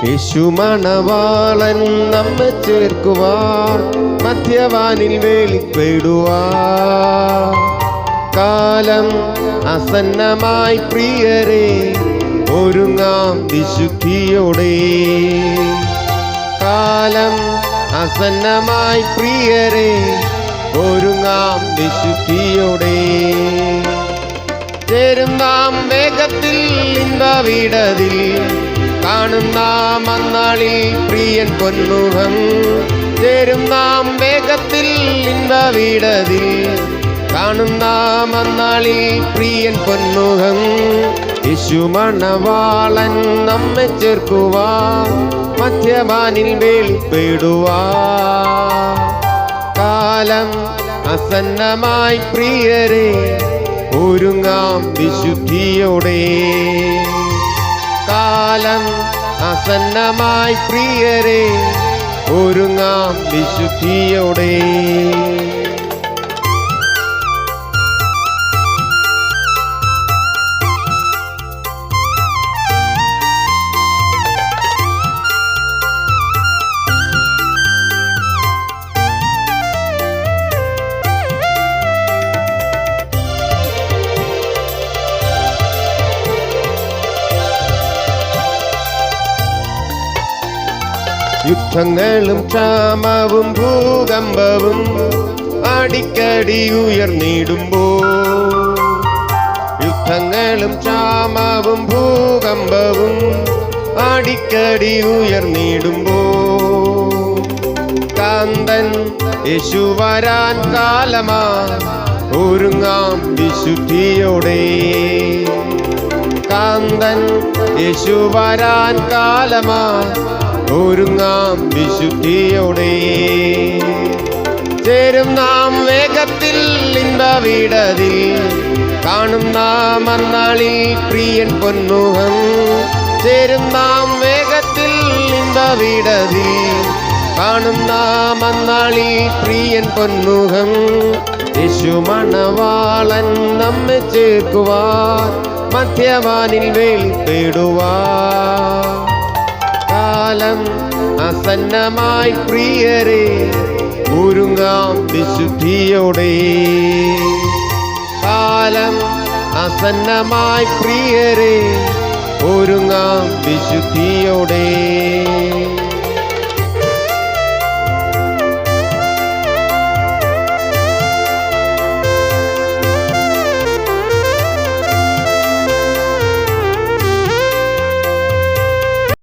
യേശു മണവാളൻ നമ്മെ ചേർക്കുവാൻ മധ്യവാനിൽ വെളിപ്പെടുവാൻ കാലം ആസന്നമായി പ്രിയരെ ഒരുങ്ങാം വിശുദ്ധിയോടെ. കാലം ആസന്നമായി പ്രിയരെ ഒരുങ്ങാം വിശുദ്ധിയോടെ. ചേരും നാം വേഗത്തിൽ ഇമ്പവിടതിൽ കാണും നാം അന്നാളിൽ പ്രിയൻ പൊന്മുഖം. ചേരും നാം വേഗത്തിൽ ഇമ്പവിടതിൽ കാണും നാം അന്നാളിൽ പ്രിയൻ പൊന്മുഖം. യേശു മണവാളൻ നമ്മെ ചേർക്കുവാൻ മധ്യവാനിൽ വെളിപ്പെടുവാൻ കാലം ആസന്നമായി പ്രിയരെ ഒരുങ്ങാം വിശുദ്ധിയോടെ. കാലം ആസന്നമായി പ്രിയരെ ഒരുങ്ങാം വിശുദ്ധിയോടെ. യുദ്ധങ്ങളും ക്ഷാമവും ഭൂകമ്പവും അടിക്കടി ഉയർന്നിടുമ്പോൾ, യുദ്ധങ്ങളും ക്ഷാമവും ഭൂകമ്പവും അടിക്കടി ഉയർന്നിടുമ്പോൾ, കാന്തൻ യേശു വരാൻ കാലമാ ഒരുങ്ങാം വിശുദ്ധിയോടെ. കാന്തൻ യേശു വരാൻ കാലമാ ഒരുങ്ങാം വിശുദ്ധിയോടെ. ചേരും നാം വേഗത്തിൽ ഇമ്പവിടതിൽ കാണും നാം അന്നാളിൽ പ്രിയൻ പൊന്മുഖം. ചേരും നാം വേഗത്തിൽ ഇമ്പവിടതിൽ കാണും നാം അന്നാളിൽ പ്രിയൻ പൊന്മുഖം. യേശു മണവാളൻ നമ്മെ ചേർക്കുവാൻ മധ്യവാനിൽ വെളിപ്പെടുവാൻ കാലം ആസന്നമായി പ്രിയരെ ഒരുങ്ങാം വിശുദ്ധിയോടെ. കാലം ആസന്നമായി പ്രിയരെ ഒരുങ്ങാം വിശുദ്ധിയോടെ.